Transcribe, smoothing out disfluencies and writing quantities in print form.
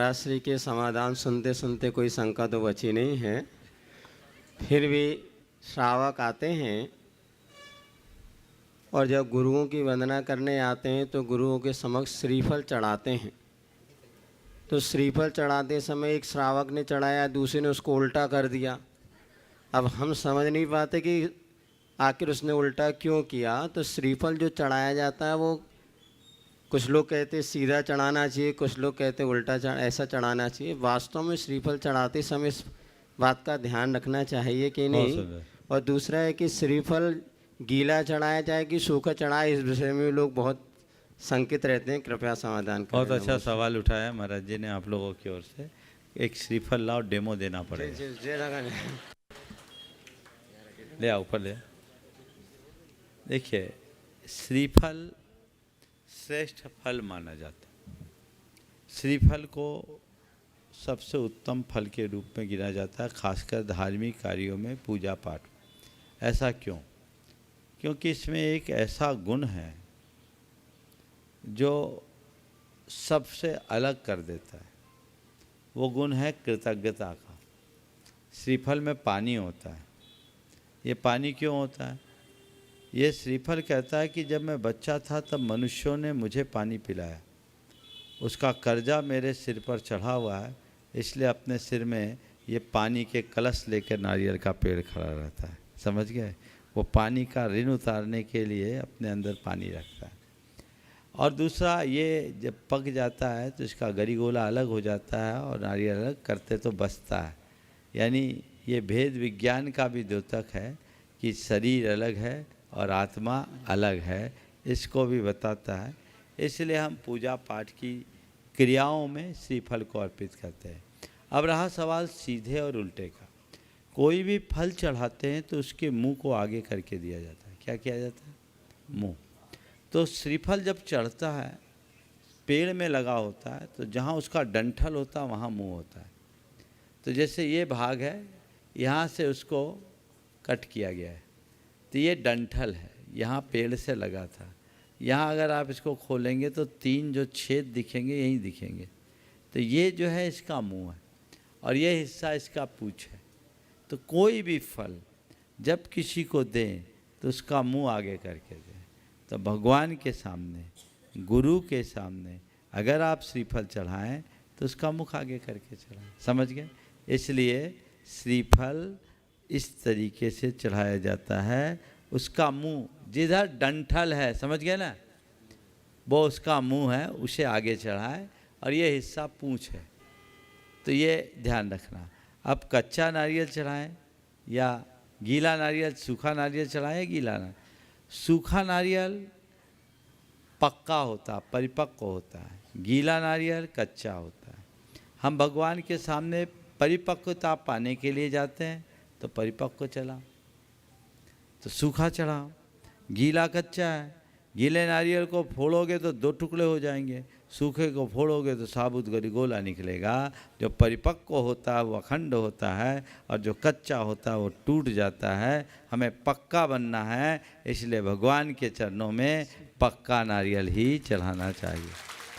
पिताश्री के समाधान सुनते सुनते कोई शंका तो बची नहीं है। फिर भी श्रावक आते हैं और जब गुरुओं की वंदना करने आते हैं तो गुरुओं के समक्ष श्रीफल चढ़ाते हैं। तो श्रीफल चढ़ाते समय एक श्रावक ने चढ़ाया, दूसरे ने उसको उल्टा कर दिया। अब हम समझ नहीं पाते कि आखिर उसने उल्टा क्यों किया। तो श्रीफल जो चढ़ाया जाता है वो कुछ लोग कहते सीधा चढ़ाना चाहिए, कुछ लोग कहते उल्टा ऐसा चढ़ाना चाहिए। वास्तव में श्रीफल चढ़ाते समय इस बात का ध्यान रखना चाहिए कि नहीं। और दूसरा है कि श्रीफल गीला चढ़ाया जाए कि सूखा चढ़ाए, इस विषय में लोग बहुत संकित रहते हैं। कृपया समाधान करें। बहुत अच्छा सवाल उठाया महाराज जी ने आप लोगों की ओर से। एक श्रीफल लाओ, डेमो देना पड़ेगा। ले आओ ऊपर ले। देखिए, श्रीफल श्रेष्ठ फल माना जाता है। श्रीफल को सबसे उत्तम फल के रूप में गिना जाता है, खासकर धार्मिक कार्यों में, पूजा पाठ। ऐसा क्यों? क्योंकि इसमें एक ऐसा गुण है जो सबसे अलग कर देता है। वो गुण है कृतज्ञता का। श्रीफल में पानी होता है। ये पानी क्यों होता है? ये श्रीफल कहता है कि जब मैं बच्चा था तब मनुष्यों ने मुझे पानी पिलाया, उसका कर्जा मेरे सिर पर चढ़ा हुआ है, इसलिए अपने सिर में ये पानी के कलश लेकर नारियल का पेड़ खड़ा रहता है। समझ गए? वो पानी का ऋण उतारने के लिए अपने अंदर पानी रखता है। और दूसरा, ये जब पक जाता है तो इसका गरी गोला अलग हो जाता है और नारियल अलग करते तो बचता है। यानी ये भेद विज्ञान का भी द्योतक है कि शरीर अलग है और आत्मा अलग है, इसको भी बताता है। इसलिए हम पूजा पाठ की क्रियाओं में श्रीफल को अर्पित करते हैं। अब रहा सवाल सीधे और उल्टे का। कोई भी फल चढ़ाते हैं तो उसके मुंह को आगे करके दिया जाता है। क्या किया जाता है? मुंह। तो श्रीफल जब चढ़ता है, पेड़ में लगा होता है, तो जहाँ उसका डंठल होता है वहाँ मुंह होता है। तो जैसे ये भाग है, यहाँ से उसको कट किया गया है, तो ये डंठल है, यहाँ पेड़ से लगा था। यहाँ अगर आप इसको खोलेंगे तो 3 जो छेद दिखेंगे यहीं दिखेंगे। तो ये जो है इसका मुंह है और ये हिस्सा इसका पूँछ है। तो कोई भी फल जब किसी को दें तो उसका मुंह आगे करके दें। तो भगवान के सामने, गुरु के सामने अगर आप श्रीफल चढ़ाएं तो उसका मुख आगे करके चढ़ाएं। समझ गए? इसलिए श्रीफल इस तरीके से चढ़ाया जाता है। उसका मुंह जिधर डंठल है, समझ गए ना, वो उसका मुंह है, उसे आगे चढ़ाए और ये हिस्सा पूँछ है। तो ये ध्यान रखना। अब कच्चा नारियल चढ़ाएं या गीला नारियल, सूखा नारियल चढ़ाएं, गीला नारियल। सूखा नारियल पक्का होता, परिपक्व होता है। गीला नारियल कच्चा होता है। हम भगवान के सामने परिपक्वता पाने के लिए जाते हैं तो परिपक्व चढ़ाओ, तो सूखा चढ़ाओ। गीला कच्चा है, गीले नारियल को फोड़ोगे तो 2 टुकड़े हो जाएंगे, सूखे को फोड़ोगे तो साबुत गरी गोला निकलेगा। जो परिपक्व होता है वो अखंड होता है और जो कच्चा होता है वो टूट जाता है। हमें पक्का बनना है, इसलिए भगवान के चरणों में पक्का नारियल ही चढ़ाना चाहिए।